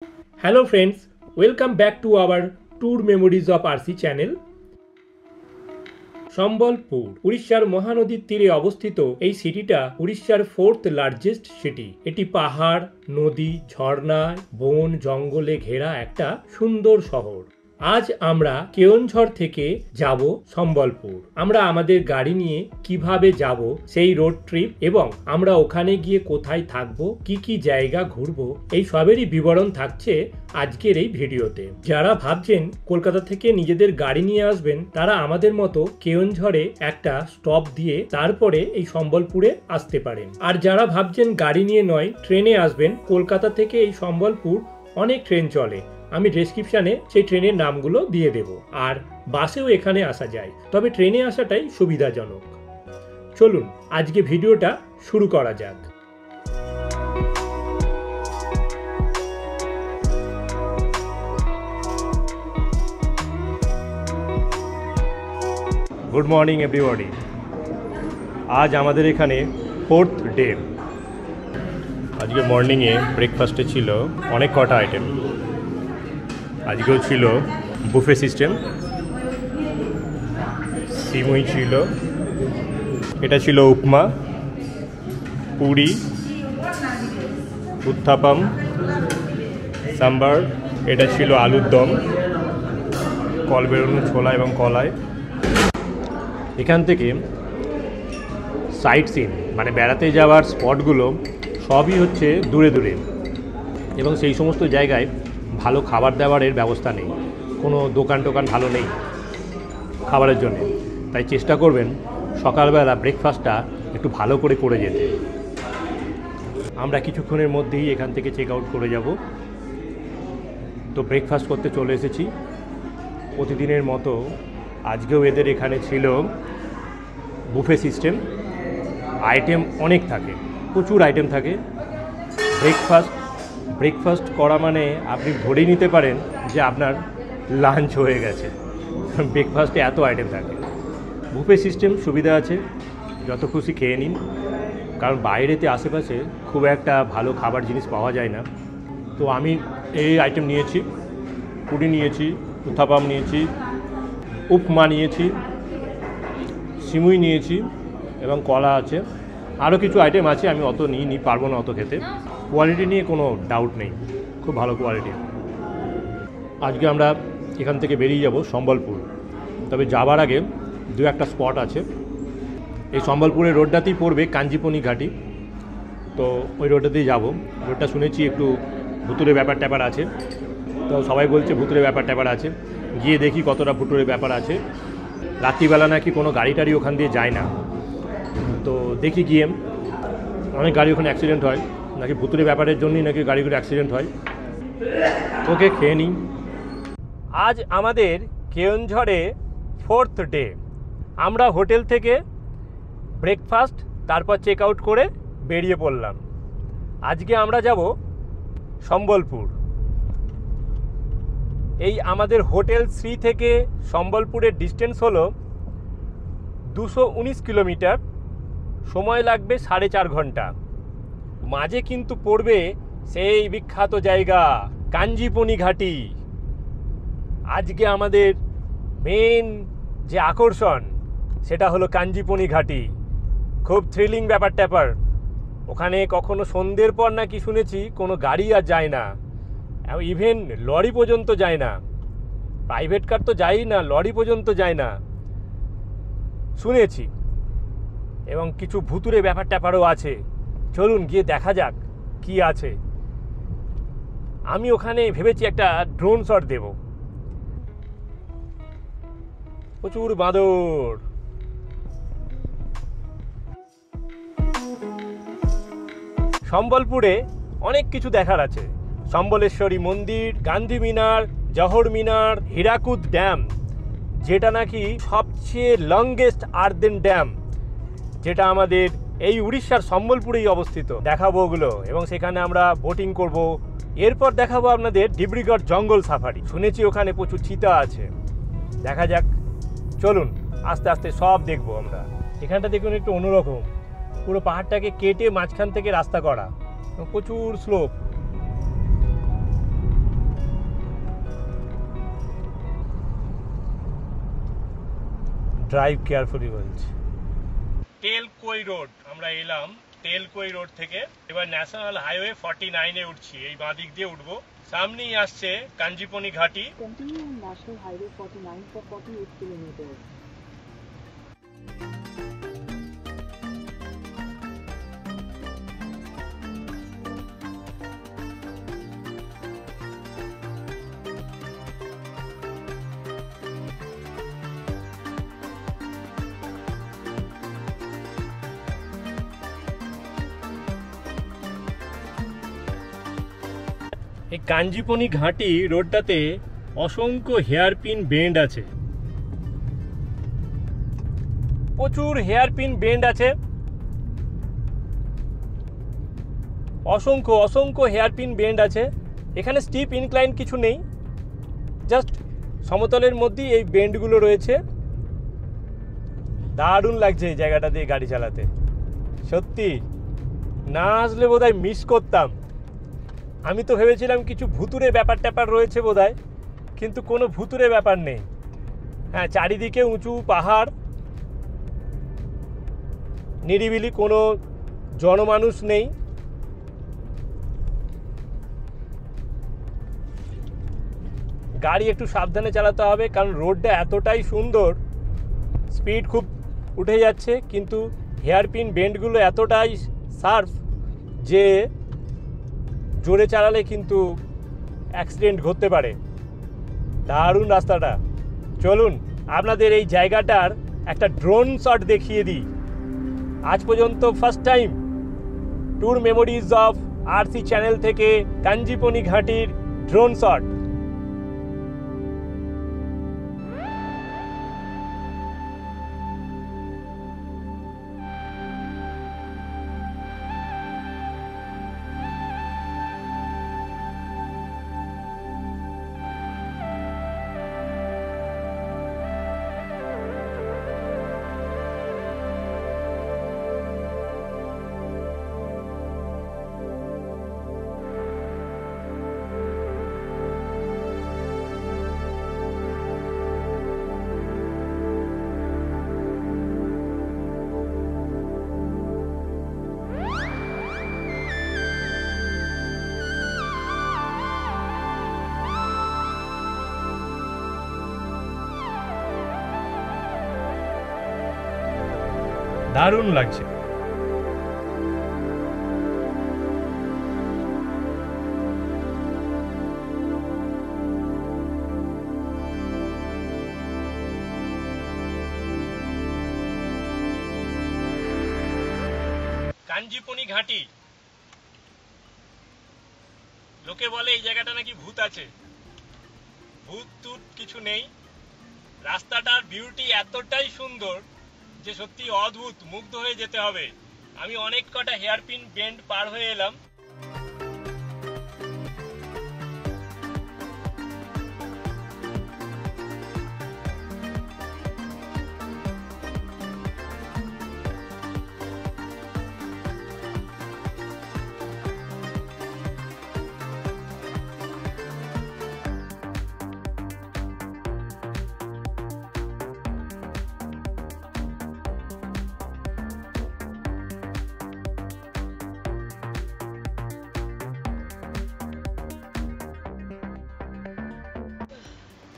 Hello friends, welcome back to our Tour Memories of RC channel. Sambalpur উড়িষ্যার মহানদীর তীরে অবস্থিত এই সিটিটা উড়িষ্যার 4th লার্জেস্ট সিটি। এটি পাহাড়, নদী, ঝর্ণা, বন, জঙ্গলে ঘেরা একটা সুন্দর শহর। আজ আমরা কেওনঝড় থেকে যাব সম্বলপুর। আমরা আমাদের গাড়ি নিয়ে কিভাবে যাব সেই রোড ট্রিপ এবং আমরা ওখানে গিয়ে কোথায় থাকবো, কি কি জায়গা ঘুরবো, এই সবেরই বিবরণ থাকছে আজকের এই ভিডিওতে। যারা ভাবছেন কলকাতা থেকে নিজেদের গাড়ি নিয়ে আসবেন তারা আমাদের মতো কেওনঝড়ে একটা স্টপ দিয়ে তারপরে এই সম্বলপুরে আসতে পারেন। আর যারা ভাবছেন গাড়ি নিয়ে নয় ট্রেনে আসবেন, কলকাতা থেকে এই সম্বলপুর অনেক ট্রেন চলে, আমি ডেসক্রিপশানে সেই ট্রেনের নামগুলো দিয়ে দেব। আর বাসেও এখানে আসা যায়, তবে ট্রেনে আসাটাই সুবিধাজনক। চলুন আজকে ভিডিওটা শুরু করা যাক। Good morning everybody. আজ আমাদের এখানে 4th ডে। আজকে মর্নিংয়ে ব্রেকফাস্টে ছিল অনেক কটা আইটেম। আজকেও ছিল বুফে সিস্টেম, সিমুই ছিল, এটা ছিল উপমা, পুরি, উত্থাপাম, সাম্বার, এটা ছিল আলুর দম, কল বেরোনো ছোলা এবং কলাই। এখান থেকে সাইট সিন মানে বেড়াতে যাওয়ার স্পটগুলো সবই হচ্ছে দূরে দূরে এবং সেই সমস্ত জায়গায় ভালো খাবার দাবারের ব্যবস্থা নেই, কোনো দোকান টোকান ভালো নেই খাবারের জন্য। তাই চেষ্টা করবেন সকালবেলা ব্রেকফাস্টটা একটু ভালো করে যেতে। আমরা কিছুক্ষণের মধ্যেই এখান থেকে চেক আউট করে যাব। তো ব্রেকফাস্ট করতে চলে এসেছি প্রতিদিনের মতো। আজকেও এদের এখানে ছিল বুফে সিস্টেম, আইটেম অনেক থাকে, প্রচুর আইটেম থাকে। ব্রেকফাস্ট করা মানে আপনি ধরেই নিতে পারেন যে আপনার লাঞ্চ হয়ে গেছে, ব্রেকফাস্টে এত আইটেম থাকে। বুফে সিস্টেম সুবিধা আছে, যত খুশি খেয়ে নিন, কারণ বাইরেতে আশেপাশে খুব একটা ভালো খাবার জিনিস পাওয়া যায় না। তো আমি এই আইটেম নিয়েছি, পুরি নিয়েছি, উত্থাপাম নিয়েছি, উপমা নিয়েছি, সিমুই নিয়েছি এবং কলা আছে, আরও কিছু আইটেম আছে। আমি অত নিইনি, পারবো না অত খেতে। কোয়ালিটি নিয়ে কোনো ডাউট নেই, খুব ভালো কোয়ালিটি। আজকে আমরা এখান থেকে বেরিয়ে যাব সম্বলপুর। তবে যাবার আগে দু একটা স্পট আছে। এই সম্বলপুরের রোডটাতেই পড়বে কাঞ্জিপনি ঘাটি, তো ওই রোডটাতেই যাব। রোডটা শুনেছি একটু ভুতুরে ব্যাপার ট্যাপার আছে, তো সবাই বলছে ভুতুরে ব্যাপার ট্যাপার আছে। গিয়ে দেখি কতটা ভুতুরে ব্যাপার আছে। রাত্রিবেলা নাকি কোনো গাড়ি টাড়ি ওখান দিয়ে যায় না, তো দেখি গিয়ে। অনেক গাড়ি ওখানে অ্যাক্সিডেন্ট হয়, নাকি ভুতুরে ব্যাপারের জন্যই নাকি গাড়িগুলো অ্যাক্সিডেন্ট হয়। ওকে, খেয়ে নিই। আজ আমাদের কেওনঝড়ে 4th ডে। আমরা হোটেল থেকে ব্রেকফাস্ট তারপর চেক আউট করে বেরিয়ে পড়লাম। আজকে আমরা যাব সম্বলপুর। এই আমাদের হোটেল শ্রী থেকে সম্বলপুরের ডিস্টেন্স হলো 219 কিলোমিটার, সময় লাগবে 4.5 ঘন্টা। মাঝে কিন্তু পড়বে সেই বিখ্যাত জায়গা কাঞ্জিপনি ঘাটি। আজকে আমাদের মেন যে আকর্ষণ সেটা হলো কাঞ্জিপনি ঘাটি। খুব থ্রিলিং ব্যাপার ট্যাপার। ওখানে কখনো সন্ধ্যের পর নাকি শুনেছি কোনো গাড়ি আর যায় না, ইভেন লরি পর্যন্ত যায় না। প্রাইভেট কার তো যায়ই না, লরি পর্যন্ত যায় না শুনেছি। এবং কিছু ভুতুরে ব্যাপার ট্যাপারও আছে। চলুন গিয়ে দেখা যাক কি আছে। আমি ওখানে ভেবেছি একটা ড্রোন শট দেব। প্রচুর বাঁদর। সম্বলপুরে অনেক কিছু দেখার আছে। সম্বলেশ্বরী মন্দির, গান্ধী মিনার, জহর মিনার, হীরাকুদ ড্যাম, যেটা নাকি সবচেয়ে লংগেস্ট আর্দেন ড্যাম, যেটা আমাদের এই উড়িষ্যার সম্বলপুরেই অবস্থিত। দেখাবো ওগুলো এবং সেখানে আমরা বোটিং করব। এরপর দেখাবো আপনাদের ডিব্রুগড় জঙ্গল সাফারি। শুনেছি ওখানে প্রচুর চিতা আছে। দেখা যাক, চলুন আস্তে আস্তে সব দেখবো আমরা। এখানটা দেখুন একটু অন্যরকম, পুরো পাহাড়টাকে কেটে মাঝখান থেকে রাস্তা করা, প্রচুর স্লোপ। ড্রাইভ কেয়ারফুলি বলছে। তেলকই রোড আমরা এলাম, তেলকই রোড থেকে এবার ন্যাশনাল হাইওয়ে 49-এ উঠছি। এই বাঁ দিক দিয়ে উঠবো, সামনেই আসছে কাঞ্জিপনি ঘাটি। Continue on National Highway 49 for 48 kilometers. এই কাঞ্জিপনি ঘাটি রোডটাতে অসংখ্য হেয়ারপিন বেন্ড আছে, প্রচুর হেয়ারপিন বেন্ড আছে, অসংখ্য অসংখ্য হেয়ারপিন বেন্ড আছে। এখানে স্টিপ ইনক্লাইন কিছু নেই, জাস্ট সমতলের মধ্যেই এই বেন্ডগুলো রয়েছে। দারুণ লাগছে এই জায়গাটা দিয়ে গাড়ি চালাতে, সত্যি না আসলে বোধহয় মিস করতাম। আমি তো ভেবেছিলাম কিছু ভুতুরে ব্যাপার ট্যাপার রয়েছে বোধহয়, কিন্তু কোনো ভুতুরে ব্যাপার নেই। হ্যাঁ, চারিদিকে উঁচু পাহাড়, নিরিবিলি, কোনো জনমানুষ নেই। গাড়ি একটু সাবধানে চালাতে হবে, কারণ রোডটা এতটাই সুন্দর, স্পিড খুব উঠে যাচ্ছে, কিন্তু হেয়ারপিন বেন্ডগুলো এতটাই শার্প যে জোরে চালালে কিন্তু অ্যাক্সিডেন্ট ঘটতে পারে। দারুণ রাস্তাটা। চলুন আপনাদের এই জায়গাটার একটা ড্রোন শট দেখিয়ে দিই। আজ পর্যন্ত first time tour memories of RC channel থেকে কাঞ্জিপনি ঘাটির ড্রোন শট। দারুণ লাগছে। কাঞ্জিপনি ঘাটি, লোকে বলে এই জায়গাটা নাকি ভূত আছে। ভূত টুত কিছু নেই, রাস্তাটার বিউটি এতটাই সুন্দর যে সত্যি অদ্ভুত, মুগ্ধ হয়ে যেতে হবে। আমি অনেক কটা হেয়ারপিন বেন্ড পার হয়ে এলাম।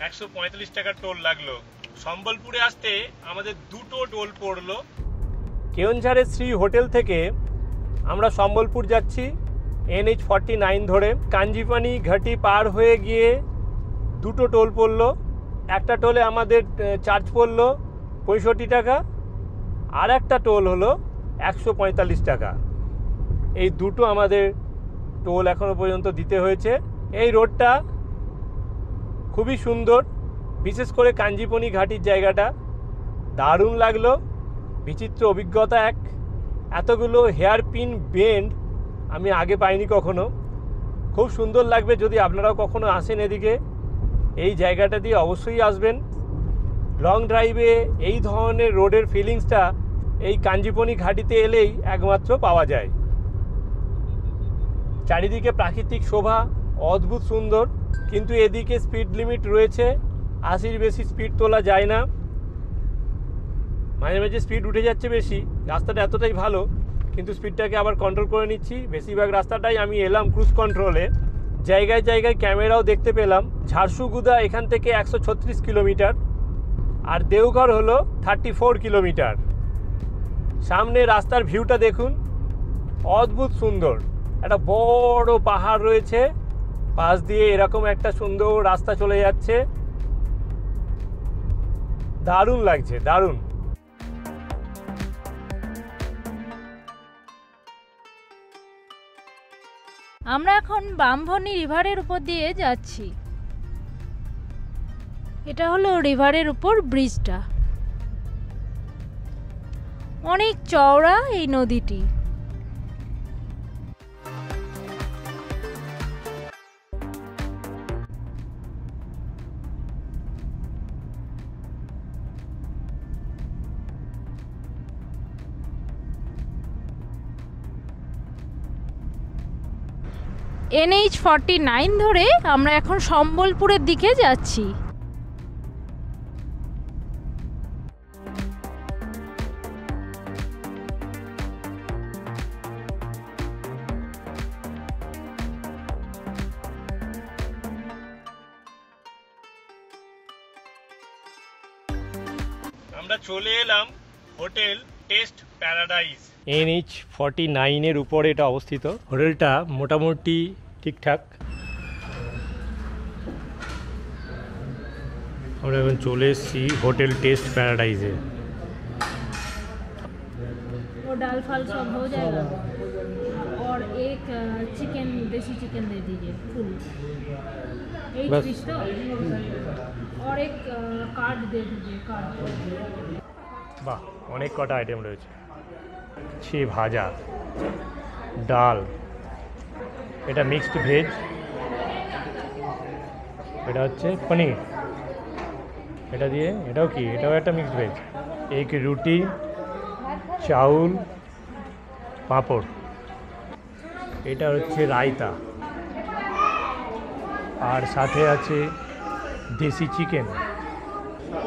$145 টাকার টোল লাগলো। সম্বলপুরে আসতে আমাদের দুটো টোল পড়লো। কেওনঝাড়ের শ্রী হোটেল থেকে আমরা সম্বলপুর যাচ্ছি NH49 ধরে। কাঞ্জিপনি ঘাটি পার হয়ে গিয়ে দুটো টোল পড়লো। একটা টোলে আমাদের চার্জ পড়লো 65 টাকা, আর একটা টোল হলো 145 টাকা। এই দুটো আমাদের টোল এখনো পর্যন্ত দিতে হয়েছে। এই রোডটা খুবই সুন্দর, বিশেষ করে কাঞ্জিপনি ঘাটির জায়গাটা দারুণ লাগলো, বিচিত্র অভিজ্ঞতা এক। এতগুলো হেয়ারপিন বেন্ড আমি আগে পাইনি কখনো। খুব সুন্দর লাগবে যদি আপনারাও কখনো আসেন এদিকে, এই জায়গাটা দিয়ে অবশ্যই আসবেন। লং ড্রাইভে এই ধরনের রোডের ফিলিংসটা এই কাঞ্জিপনি ঘাটিতে এলেই একমাত্র পাওয়া যায়। চারিদিকে প্রাকৃতিক শোভা অদ্ভুত সুন্দর, কিন্তু এদিকে স্পিড লিমিট রয়েছে, 80-র বেশি স্পিড তোলা যায় না। মাঝে মাঝে স্পিড উঠে যাচ্ছে বেশি, রাস্তাটা এতটাই ভালো, কিন্তু স্পিডটাকে আবার কন্ট্রোল করে নিচ্ছি। বেশিরভাগ রাস্তাটাই আমি এলাম ক্রুজ কন্ট্রোলে। জায়গায় জায়গায় ক্যামেরাও দেখতে পেলাম। ঝারসুগুদা এখান থেকে 136 কিলোমিটার, আর দেওঘর হলো 34 কিলোমিটার। সামনে রাস্তার ভিউটা দেখুন, অদ্ভুত সুন্দর। একটা বড় পাহাড় রয়েছে, পাশ দিয়ে এরকম একটা সুন্দর রাস্তা চলে যাচ্ছে, দারুণ লাগছে, দারুণ। আমরা এখন বামভনী রিভারের উপর দিয়ে যাচ্ছি। এটা হলো রিভারের উপর ব্রিজটা। অনেক চওড়া এই নদীটি। NH49 ধরে আমরা এখন সম্বলপুরের দিকে যাচ্ছি। আমরা চলে এলাম হোটেল টেস্ট প্যারাডাইস। NH49 এর উপরে এটা অবস্থিত। হোটেলটা মোটামুটি ঠিকঠাক। আমরা এখন চলে এসেছি হোটেল টেস্ট প্যারাডাইজে। और दाल फाल सब हो जाएगा और एक चिकन देसी चिकन दे दीजिए फुल, एक बस। पीस तो और एक कार्ड दे दीजिए कार्ड। বাহ, অনেক কটা আইটেম রয়েছে। ছি ভাজা, ডাল, এটা মিক্সড ভেজ, এটা হচ্ছে পনির, এটা দিয়ে এটাও কি, এটাও একটা মিক্সড ভেজ, এক রুটি, চাউল, পাঁপড়, এটা হচ্ছে রায়তা, আর সাথে আছে দেশি চিকেন।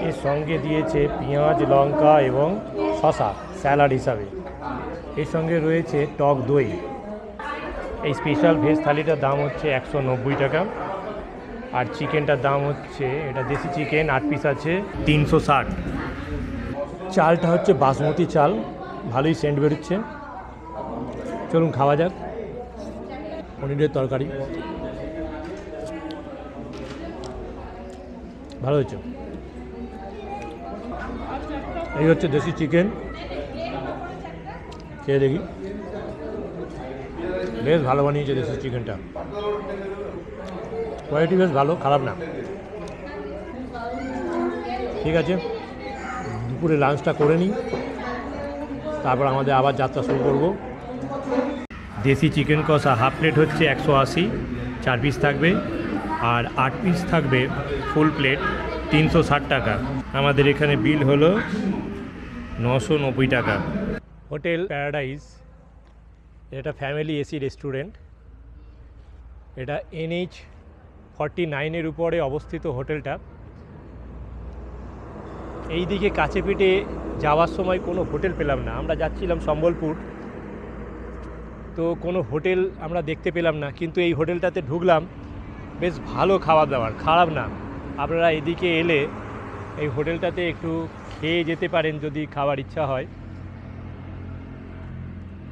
এর সঙ্গে দিয়েছে পেঁয়াজ, লঙ্কা এবং শসা স্যালাড হিসাবে। এর সঙ্গে রয়েছে টক দই। এই স্পেশাল ভেজ থালিটার দাম হচ্ছে 190 টাকা, আর চিকেনটার দাম হচ্ছে, এটা দেশি চিকেন 8 পিস আছে, 360। চালটা হচ্ছে বাসমতি চাল, ভালোই সেন্ট বেরোচ্ছে। চলুন খাওয়া যাক। পনিরের তরকারি ভালো হয়েছে। এই হচ্ছে দেশি চিকেন, খেয়ে দেখি। বেশ ভালো বানিয়েছে দেশি চিকেনটা, কোয়ালিটি বেশ ভালো, খারাপ না। ঠিক আছে, দুপুরে লাঞ্চটা করে নিই, তারপর আমাদের আবার যাত্রা শুরু করব। দেশি চিকেন কষা হাফ প্লেট হচ্ছে 180, 4 পিস থাকবে, আর 8 পিস থাকবে ফুল প্লেট, 360 টাকা। আমাদের এখানে বিল হলো 990 টাকা। হোটেল প্যারাডাইস এটা ফ্যামিলি এসি রেস্টুরেন্ট। এটা NH49 এর উপরে অবস্থিত হোটেলটা। এই দিকে কাছে পিঠে যাওয়ার সময় কোনো হোটেল পেলাম না। আমরা যাচ্ছিলাম সম্বলপুর, তো কোনো হোটেল আমরা দেখতে পেলাম না, কিন্তু এই হোটেলটাতে ঢুকলাম, বেশ ভালো খাবার দাবার, খারাপ না। আপনারা এদিকে এলে এই হোটেলটাতে একটু খেয়ে যেতে পারেন যদি খাওয়ার ইচ্ছা হয়।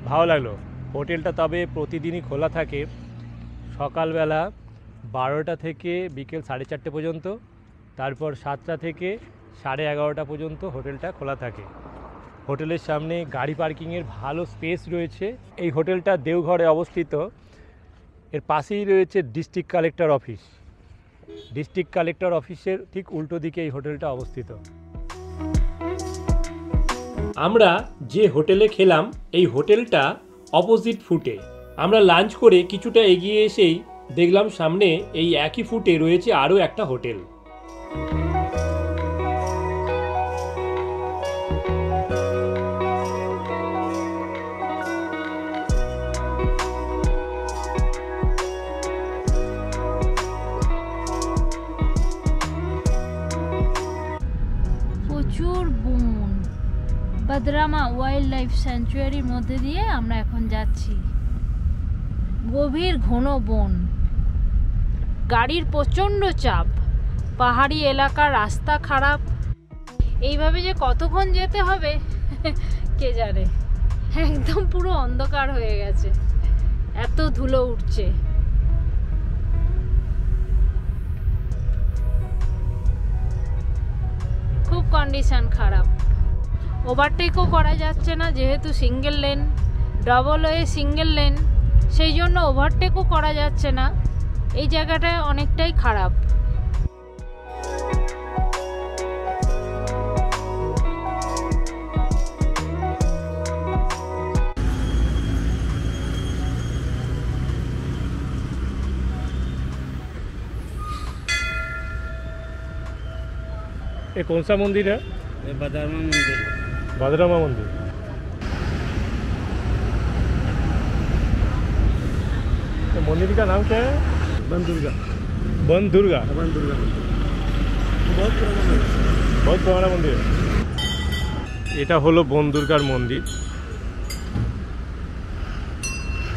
ভালো লাগলো হোটেলটা। তবে প্রতিদিনই খোলা থাকে, সকালবেলা 12টা থেকে বিকেল 4:30 পর্যন্ত, তারপর 7টা থেকে 11:30 পর্যন্ত হোটেলটা খোলা থাকে। হোটেলের সামনে গাড়ি পার্কিংয়ের ভালো স্পেস রয়েছে। এই হোটেলটা দেওঘরে অবস্থিত, এর পাশেই রয়েছে district collector office. District collector অফিসের ঠিক উল্টো দিকে এই হোটেলটা অবস্থিত। আমরা যে হোটেলে খেলাম এই হোটেলটা অপোজিট ফুটে। আমরা লাঞ্চ করে কিছুটা এগিয়ে এসেই দেখলাম সামনে এই একই ফুটে রয়েছে আরও একটা হোটেল। প্রচুর বন, বাদরামা ওয়াইল্ড লাইফ স্যাংচুয়ারির মধ্যে দিয়ে আমরা এখন যাচ্ছি। গভীর ঘন বন, গাড়ির প্রচণ্ড চাপ, পাহাড়ি এলাকার রাস্তা খারাপ, এইভাবে যে কতক্ষণ যেতে হবে কে জানে। একদম পুরো অন্ধকার হয়ে গেছে, এত ধুলো উঠছে। খুব কন্ডিশন খারাপ, ওভারটেকও করা যাচ্ছে না যেহেতু single lane, double way single lane, সেই জন্য ওভারটেকও করা যাচ্ছে না। এই জায়গাটা অনেকটাই খারাপ। ये कौन सा मंदिर है? ये बदामा मंदिर। बदरामा मंदिर। तो मंदिर का नाम क्या है? बन दुर्गा। बन दुर्गा। बन दुर्गा बहुत पुराना मंदिर। बहुत पुराना मंदिर है। এটা হলো বন দুর্গার মন্দির,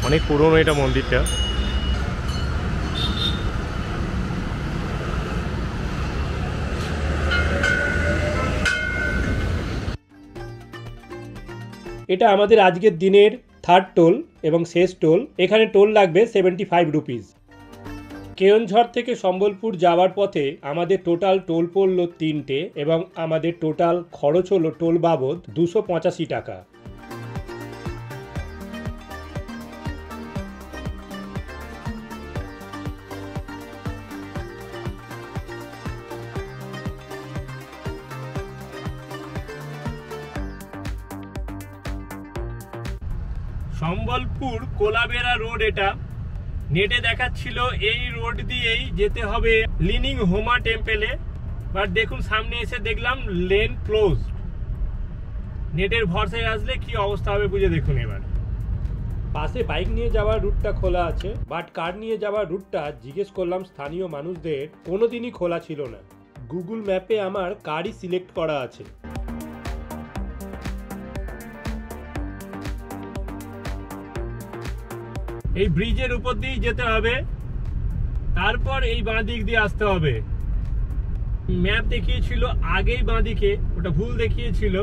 অনেক পুরনো এটা মন্দিরটা। এটা আমাদের আজকের দিনের থার্ড টোল এবং শেষ টোল। এখানে টোল লাগবে 75 রুপিস। কেওনঝড় থেকে সম্বলপুর যাওয়ার পথে আমাদের টোটাল টোল পড়ল 3টে এবং আমাদের টোটাল খরচ হলো টোল বাবদ 285 টাকা। সম্বলপুর কোলাবেরা রোড, এটা নেটে দেখাচ্ছিল এই রোড দিয়েই যেতে হবে লিনিং হোমা টেম্পেলে, বাট দেখুন সামনে এসে দেখলাম লেন ক্লোজ। নেটের ভরসায় আসলে কি অবস্থা হবে বুঝে দেখুন এবার। পাশে বাইক নিয়ে যাওয়ার রুটটা খোলা আছে, বাট কার নিয়ে যাওয়ার রুটটা জিজ্ঞেস করলাম স্থানীয় মানুষদের, কোনোদিনই খোলা ছিল না। গুগল ম্যাপে আমার কারই সিলেক্ট করা আছে। এই ব্রিজের উপর দিয়ে যেতে হবে, তারপর এই বাঁ দিক দিয়ে আসতে হবে। ম্যাপ দেখিয়েছিল আগেই বাঁ দিকে, ওটা ভুল দেখিয়েছিল।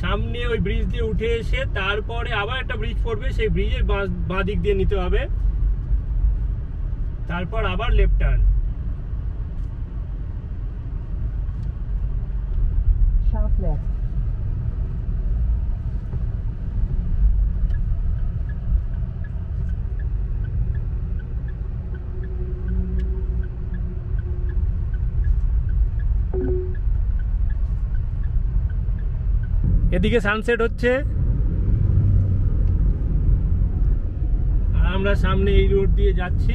সামনে ওই ব্রিজ দিয়ে উঠে এসে তারপরে আবার একটা ব্রিজ পড়বে, সেই ব্রিজের বাঁ দিক দিয়ে নিতে হবে, তারপর আবার লেফট টার্ন। Sharp left. এদিকে সানসেট হচ্ছে আর আমরা সামনে এই রোড দিয়ে যাচ্ছি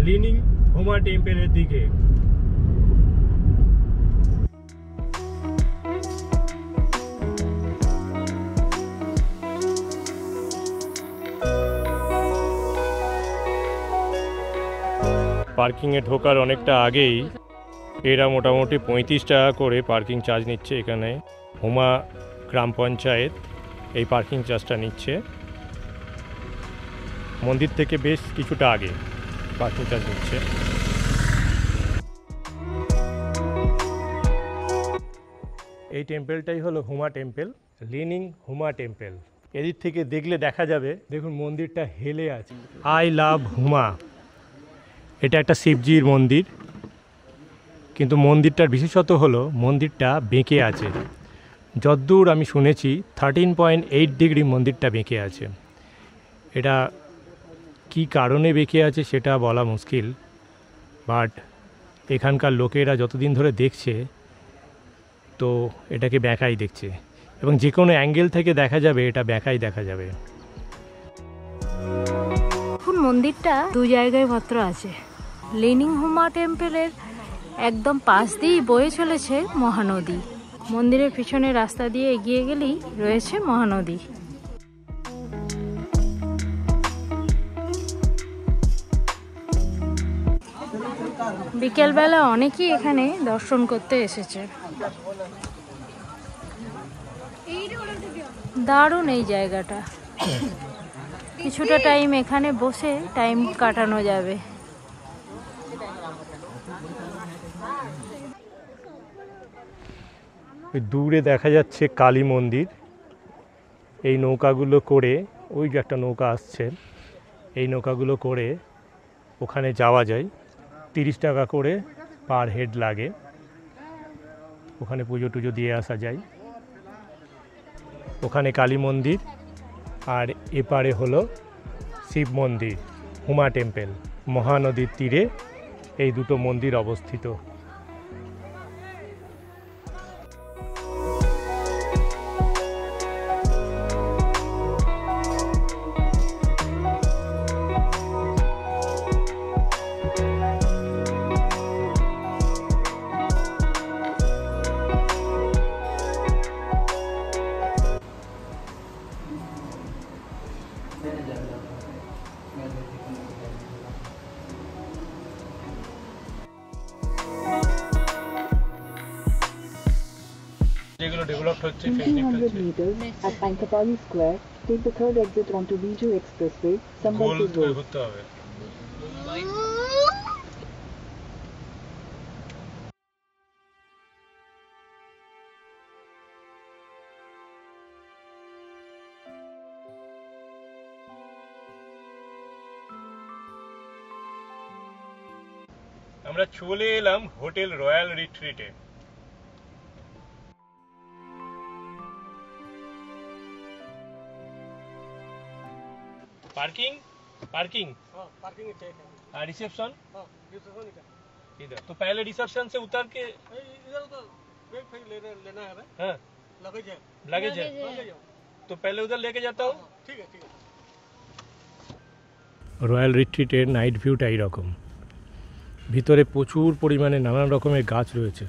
লিনিং হোমা টেম্পেলের দিকে। পার্কিংয়ে ঢোকার অনেকটা আগেই এরা মোটামুটি 35 টাকা করে পার্কিং চার্জ নিচ্ছে। এখানে হোমা গ্রাম পঞ্চায়েত এই পার্কিং চার্জটা নিচ্ছে। মন্দির থেকে বেশ কিছুটা আগে পার্কিং চার্জ নিচ্ছে। এই টেম্পেলটাই হলো হুমা টেম্পেল, লিনিং হুমা টেম্পেল। এদিক থেকে দেখলে দেখা যাবে, দেখুন মন্দিরটা হেলে আছে। আই লাভ হুমা, এটা একটা শিবজির মন্দির, কিন্তু মন্দিরটার বিশেষত হলো মন্দিরটা বেঁকে আছে। যদ্দূর আমি শুনেছি 13.8 ডিগ্রি মন্দিরটা বেঁকে আছে। এটা কি কারণে বেঁকে আছে সেটা বলা মুশকিল, বাট এখানকার লোকেরা যতদিন ধরে দেখছে তো এটাকে বেঁকাই দেখছে, এবং যে কোনো অ্যাঙ্গেল থেকে দেখা যাবে এটা বেঁকাই দেখা যাবে। এখন মন্দিরটা দু জায়গায় মাত্র আছে। লিনিং হোমা টেম্পেলের একদম পাশ দিয়েই বয়ে চলেছে মহানদী। মন্দিরের পিছনে রাস্তা দিয়ে এগিয়ে গেলেই রয়েছে মহানদী। বিকেলবেলা অনেকেই এখানে দর্শন করতে এসেছে। দারুণ এই জায়গাটা, কিছুটা টাইম এখানে বসে টাইম কাটানো যাবে। দূরে দেখা যাচ্ছে কালী মন্দির। এই নৌকাগুলো করে, ওই যে একটা নৌকা আসছে, এই নৌকাগুলো করে ওখানে যাওয়া যায়। 30 টাকা করে পার হেড লাগে, ওখানে পুজো টুজো দিয়ে আসা যায়। ওখানে কালী মন্দির, আর এপারে হলো শিব মন্দির, হুমা টেম্পল। মহানদীর তীরে এই দুটো মন্দির অবস্থিত। যেগুলো ডেভেলপড হচ্ছে, In 200 meters, at Pankapali Square, take the third exit onto Viju Expressway, Sambalpur Road. ঘুরতে হবে। আমরা চলে এলাম হোটেল রয়্যাল রিট্রিটে। पार्किंग पार्किंग पार्किंग चाहिए। रिसेप्शन इधर तो पहले रिसेप्शन से उतर के उधर बैग फैग लेना है। हाँ लगेज है। लगेज है, तो पहले उधर लेके जाता हूँ। ठीक है ठीक है। রয়্যাল রিট্রিটের নাইট ভিউটা এইরকম। ভিতরে প্রচুর পরিমাণে নানান রকমের গাছ রয়েছে।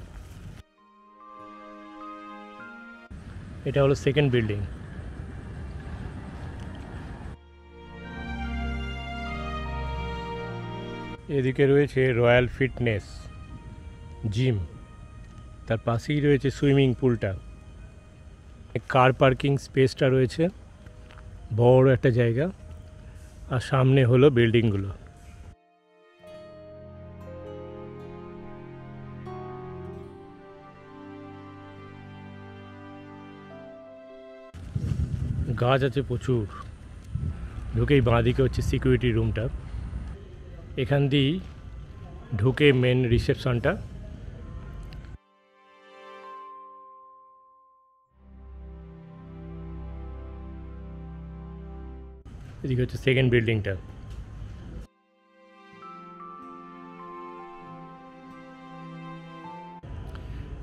এটা হলো সেকেন্ড বিল্ডিং। এদিকে রয়েছে রয়্যাল ফিটনেস জিম, তার পাশেই রয়েছে সুইমিং পুলটা। কার পার্কিং স্পেসটা রয়েছে, বড় একটা জায়গা, আর সামনে হলো বিল্ডিংগুলো। গাছ আছে প্রচুর। ঢুকেই বাঁদিকে হচ্ছে সিকিউরিটি রুমটা, এখান দিয়েই ঢুকে মেন রিসেপশনটা। এদিকে হচ্ছে সেকেন্ড বিল্ডিংটা।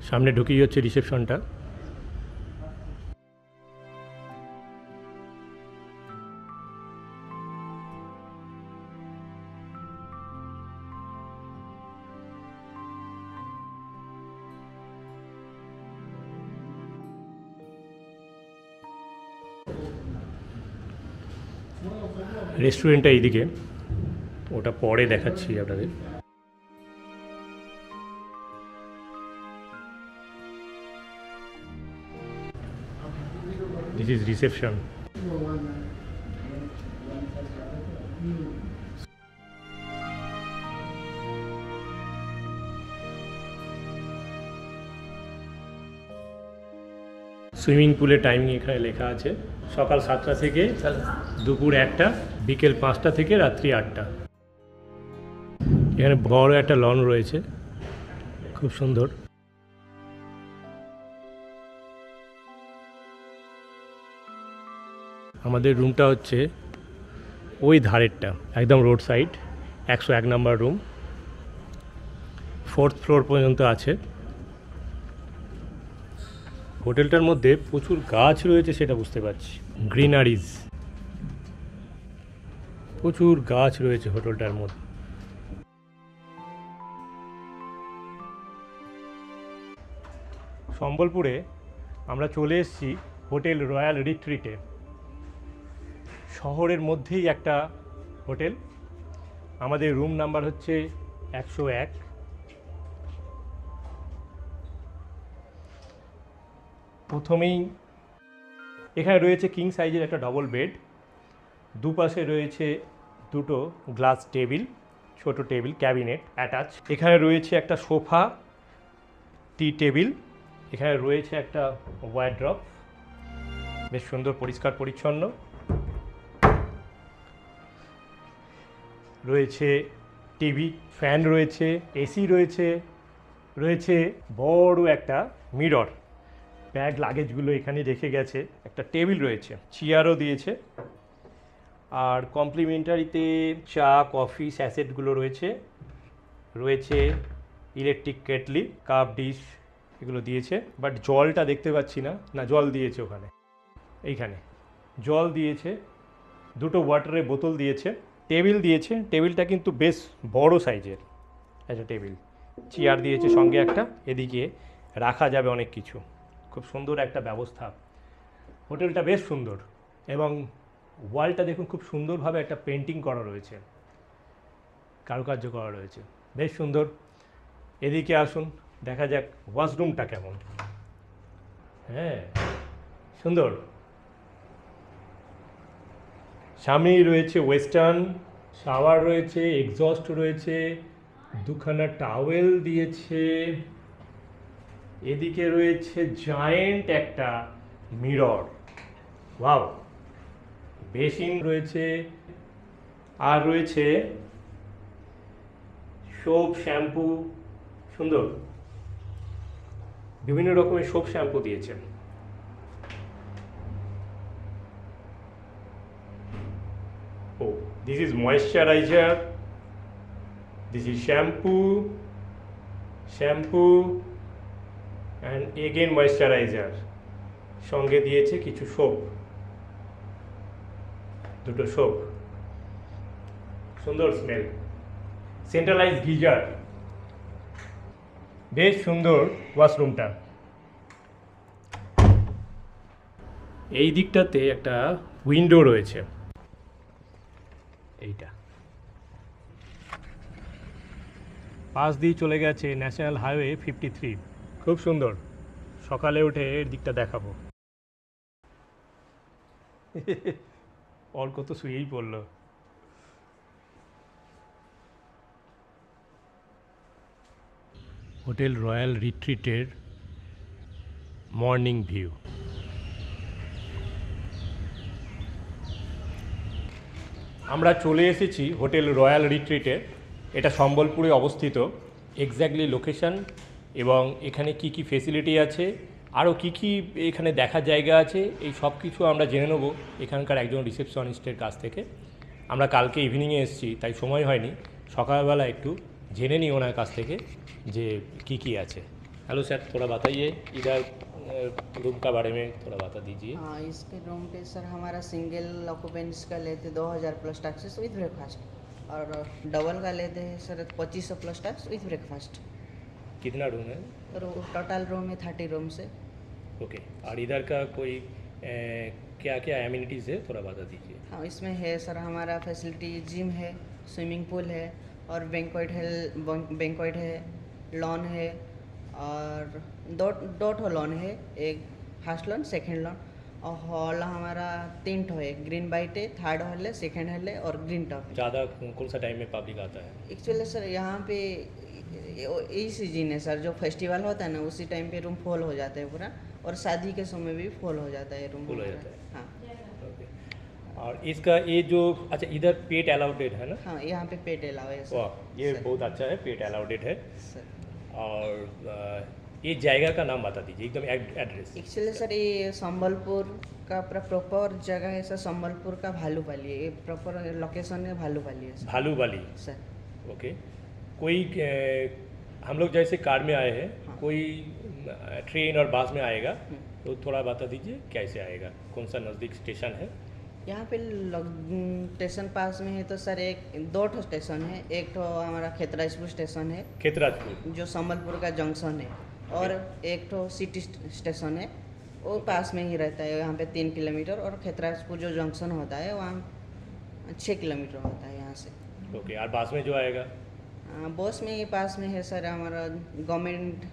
সামনে ঢুকেই হচ্ছে রিসেপশনটা। রেস্টুরেন্টটা এইদিকে, ওটা পরে দেখাচ্ছি আপনাদের। This is reception. সুইমিং পুলের টাইমিং এখানে লেখা আছে, সকাল 7টা থেকে দুপুর 1টা, বিকেল 5টা থেকে রাত্রি 8টা। এখানে বড় একটা লন রয়েছে, খুব সুন্দর। আমাদের রুমটা হচ্ছে ওই ধারেরটা, একদম রোড সাইড, 101 নম্বর রুম, 4th ফ্লোর পর্যন্ত আছে। হোটেলটার মধ্যে প্রচুর গাছ রয়েছে, সেটা বুঝতে পারছি। গ্রিনারিজ, প্রচুর গাছ রয়েছে হোটেলটার মধ্যে। সম্বলপুরে আমরা চলে এসেছি হোটেল রয়্যাল রিট্রিটে। শহরের মধ্যেই একটা হোটেল। আমাদের রুম নাম্বার হচ্ছে 101। প্রথমেই এখানে রয়েছে কিং সাইজের একটা ডবল বেড, দুপাশে রয়েছে দুটো গ্লাস টেবিল, ছোট টেবিল ক্যাবিনেট অ্যাটাচ। এখানে রয়েছে একটা সোফা, টি টেবিল, এখানে রয়েছে একটা ওয়ারড্রপ, বেশ সুন্দর পরিষ্কার পরিচ্ছন্ন। রয়েছে টিভি, ফ্যান রয়েছে, এসি রয়েছে, রয়েছে বড় একটা মিরর, ব্যাগ লাগেজগুলো এখানে রেখে গেছে, একটা টেবিল রয়েছে, চেয়ারও দিয়েছে। আর কমপ্লিমেন্টারিতে চা কফি স্যাসেটগুলো রয়েছে, রয়েছে ইলেকট্রিক কেটলি, কাপ ডিশ এগুলো দিয়েছে। বাট জলটা দেখতে পাচ্ছি না, না জল দিয়েছে ওখানে, এইখানে জল দিয়েছে, দুটো ওয়াটারের বোতল দিয়েছে, টেবিল দিয়েছে। টেবিলটা কিন্তু বেশ বড় সাইজের একটা টেবিল, চেয়ার দিয়েছে সঙ্গে একটা, এদিকে রাখা যাবে অনেক কিছু। খুব সুন্দর একটা ব্যবস্থা, হোটেলটা বেশ সুন্দর। এবং ওয়ালটা দেখুন খুব সুন্দরভাবে একটা পেন্টিং করা রয়েছে, কারুকার্য করা রয়েছে, বেশ সুন্দর। এদিকে আসুন, দেখা যাক ওয়াশরুমটা কেমন। হ্যাঁ, সুন্দর। সামনেই রয়েছে ওয়েস্টার্ন, শাওয়ার রয়েছে, এক্সস্ট রয়েছে, দুখানা টাওয়েল দিয়েছে, এদিকে রয়েছে জায়েন্ট একটা মিরর, ওয়াও, বেসিন রয়েছে, আর রয়েছে সোপ শ্যাম্পু, সুন্দর বিভিন্ন রকমের সোপ শ্যাম্পু দিয়েছেন। Oh, this is moisturiser, this is shampoo, shampoo and again moisturiser, সঙ্গে দিয়েছে কিছু সোপ, দুটো সোপ, সুন্দর স্মেল, সেন্ট্রালাইজ গিজার, বেশ সুন্দর ওয়াশরুমটা। এই দিকটাতে একটা উইন্ডো রয়েছে, এইটা পাশ দিয়ে চলে গেছে ন্যাশনাল হাইওয়ে 53, খুব সুন্দর। সকালে উঠে এর দিকটা দেখাবো। অর্ক তো শুয়েই পড়লো। হোটেল রয়্যাল রিট্রিটের মর্নিং ভিউ। আমরা চলে এসেছি হোটেল রয়্যাল রিট্রিটে। এটা সম্বলপুরে অবস্থিত। এক্স্যাক্টলি লোকেশন এবং এখানে কি কি ফেসিলিটি আছে, আরও কি কি এখানে দেখার জায়গা আছে, এই সব কিছু আমরা জেনে নেব এখানকার একজন রিসেপশনিস্টের কাছ থেকে। আমরা কালকে ইভিনিংয়ে এসেছি, তাই সময় হয়নি, সকালবেলা একটু জেনে নিই ওনার কাছ থেকে যে কি কি আছে। हेलो सर, थोड़ा बताइए इधर रूम का बारे में थोड़ा बता दीजिए। हाँ, इसके रूम पे सर हमारा सिंगल ऑक्यूपेंट्स का लेते 2000 प्लस टैक्सेस विद ब्रेकफास्ट, और डबल का लेते हैं sir 2500 plus tax with breakfast. कितना रूम है? टोटल रूम है 30 रूम से। ओके, और इधर का कोई क्या क्या एमिनिटीज़ है थोड़ा बता दीजिए। हाँ, इसमें है सर हमारा फैसिलिटी, जिम है, स्विमिंग पूल है, और बैंक्वेट है, लॉन है, और दो ठो लॉन है, एक फर्स्ट लॉन सेकंड लॉन, और हॉल हमारा 3 ठो है, ग्रीन वाइट है, थर्ड हॉल है, सेकंड हॉल है, और ग्रीन टॉप है। ज़्यादा कौन सा टाइम में पब्लिक आता है? एक्चुअली सर यहाँ पे यही सीजन है सर, जो फेस्टिवल होता है ना उसी टाइम पे रूम फुल हो जाता है पूरा, और शादी के समय भी फुल हो जाता है रूम। फुल हो जाता है। हाँ। ओके, और इसका ये जो अच्छा इधर पेट अलाउडेड है ना? हाँ, यहाँ पे पेट अलाउ है सर। वाह, ये सर। बहुत अच्छा है, पेट अलाउडेड है। सर और ये जगह का नाम बता दीजिए एकदम एड्रेस। एक्चुअली सर ये संबलपुर का प्रॉपर जगह है सर, संबलपुर का भालूपाली है, ये प्रॉपर लोकेशन है भालूपाली है सर। भालूवाली, sir okay. कोई हम लोग जैसे कार में आए हैं, हाँ। कोई ट्रेन और बस में आएगा तो थोड़ा बता दीजिए कैसे आएगा, कौन सा नज़दीक स्टेशन है? यहाँ पे स्टेशन पास में है तो सर दो ठो स्टेशन है, एक तो हमारा खेतराजपुर स्टेशन है खेतराजपुर, जो संबलपुर का जंक्शन है, और एक तो सिटी स्टेशन है वो पास में ही रहता है, यहाँ पे 3 किलोमीटर, और खेतराजपुर जो जंक्शन होता है वहाँ 6 किलोमीटर होता है यहाँ से। ओके, और बस में जो आएगा? बस में ये पास में है सर हमारा गवर्नमेंट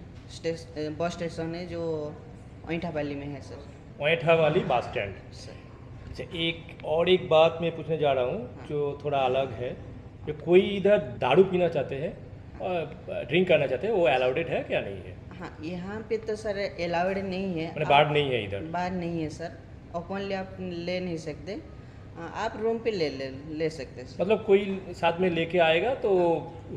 बस स्टेशन है जो ऐंठापाली में है सर। ओएठा वाली बस स्टैंड। सर अच्छा, एक बात मैं पूछने जा रहा हूँ जो थोड़ा अलग है, कि कोई इधर दारू पीना चाहते हैं और ड्रिंक करना चाहते हैं, वो अलाउडेड है क्या नहीं है? हाँ, यहाँ पे तो सर अलाउड नहीं है। मैंने बार नहीं है इधर। बार नहीं है सर, ओपनली आप ले नहीं सकते। आप रूम पे ले सकते हैं सर। मतलब कोई साथ में लेके आएगा तो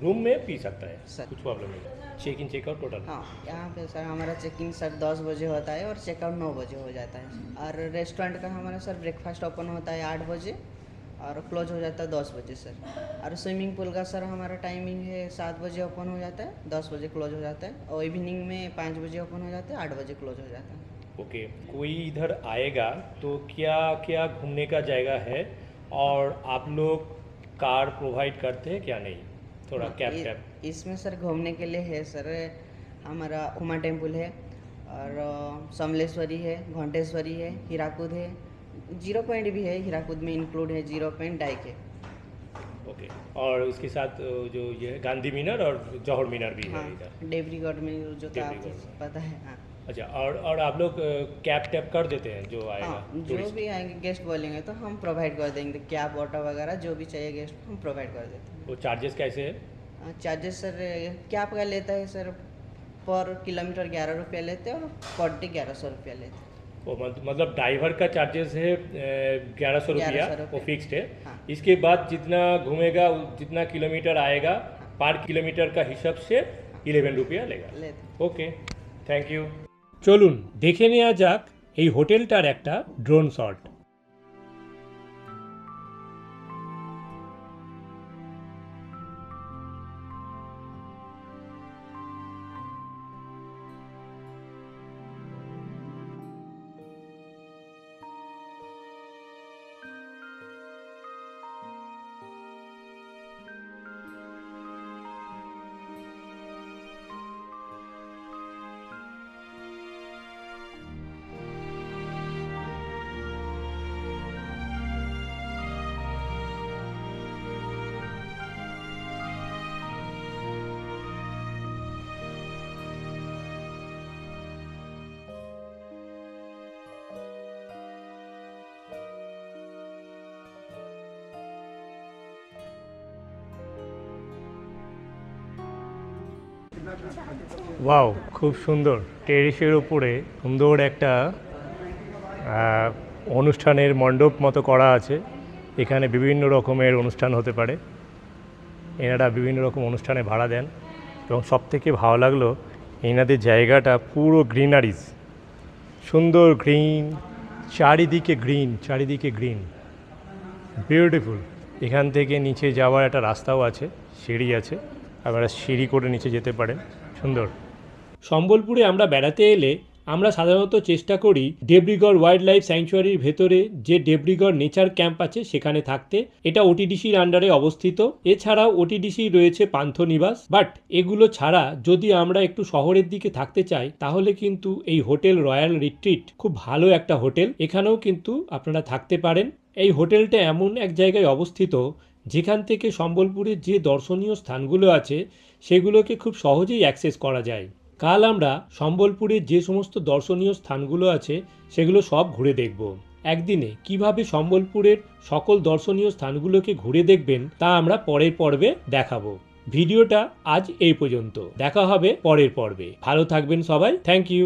रूम में पी सकता है, सर। कुछ प्रॉब्लम नहीं है। Check in checkout total? हाँ, यहाँ पे सर हमारा चेक इन सर 10 बजे होता है और चेकआउट 9 बजे हो जाता है। और रेस्टोरेंट का हमारा सर ब्रेकफास्ट ओपन होता है 8 बजे और क्लोज हो जाता है 10 बजे सर। और स्विमिंग पूल का सर हमारा टाइमिंग है 7 बजे ओपन हो जाता है, 10 बजे क्लोज हो जाता है। और इवनिंग में 5 बजे ओपन हो जाता है, 8 बजे क्लोज हो जाता है। ओके, कोई इधर आएगा तो क्या क्या घूमने का जगह है, और आप लोग कार प्रोवाइड करते हैं क्या नहीं? थोड़ा कैब इसमें सर घूमने के लिए है सर, हमारा उमा टेम्पल है और समलेश्वरी है, घंटेश्वरी है, हीराकुद है, 0 पॉइंट भी है, हीराकुद में इंक्लूड है 0 पॉइंट डाइक है। ओके, और उसके साथ जो ये गांधी मीनार और जौहर मीनार भी है हाँ, इधर। डेवरीगढ़ में जो था आपको डेवरीगढ़। पता है। हाँ अच्छा, और आप लोग कैब टैप कर देते हैं जो आएगा? हाँ, जो टूरिस्ट? भी आएंगे गेस्ट बोलेंगे तो हम प्रोवाइड कर देंगे, कैब ऑटो वगैरह जो भी चाहिए गेस्ट हम प्रोवाइड कर देते हैं। वो चार्जेस कैसे है? चार्जेस सर कैब का लेता है सर पर किलोमीटर 11 रुपया लेते हैं और पर डे 1100 रुपया लेते हैं। वो मतलब ड्राइवर का चार्जेस है 1100 रुपया, वो फिक्स्ड है। हाँ। इसके बाद जितना घूमेगा, जितना किलोमीटर आएगा, पर किलोमीटर का हिसाब से 11 रुपया लेगा। लेते ওকে, থ্যাংক ইউ। চলুন দেখে নেওয়া যাক এই হোটেলটার একটা ড্রোন শট। ওয়াও, খুব সুন্দর। টেরেসের উপরে সুন্দর একটা অনুষ্ঠানের মণ্ডপ মতো করা আছে। এখানে বিভিন্ন রকমের অনুষ্ঠান হতে পারে, এনারা বিভিন্ন রকম অনুষ্ঠানে ভাড়া দেন। এবং সবথেকে ভালো লাগলো এনাদের জায়গাটা পুরো গ্রিনারিজ, সুন্দর গ্রিন, চারিদিকে গ্রিন, বিউটিফুল। এখান থেকে নিচে যাওয়ার একটা রাস্তাও আছে, সিঁড়ি আছে, আপনারা সিঁড়ি করে নিচে যেতে পারেন। সুন্দর। সম্বলপুরে আমরা বেড়াতে এলে আমরা সাধারণত চেষ্টা করি দেবরিগড় ওয়াইল্ড লাইফ স্যাংচুয়ারির ভেতরে যে দেবরিগড় নেচার ক্যাম্প আছে সেখানে থাকতে। এটা ওটিডিসির আন্ডারে অবস্থিত। এছাড়াও ওটিডিসি রয়েছে পান্থনিবাস। বাট এগুলো ছাড়া যদি আমরা একটু শহরের দিকে থাকতে চাই তাহলে কিন্তু এই হোটেল রয়্যাল রিট্রিট খুব ভালো একটা হোটেল, এখানেও কিন্তু আপনারা থাকতে পারেন। এই হোটেলটা এমন এক জায়গায় অবস্থিত যেখান থেকে সম্বলপুরের যে দর্শনীয় স্থানগুলো আছে সেগুলোকে খুব সহজেই অ্যাক্সেস করা যায়। কাল আমরা সম্বলপুরের যে সমস্ত দর্শনীয় স্থানগুলো আছে সেগুলো সব ঘুরে দেখব। একদিনে কিভাবে সম্বলপুরের সকল দর্শনীয় স্থানগুলোকে ঘুরে দেখবেন তা আমরা পরের পর্বে দেখাবো। ভিডিওটা আজ এই পর্যন্ত, দেখা হবে পরের পর্বে। ভালো থাকবেন সবাই, থ্যাংক ইউ।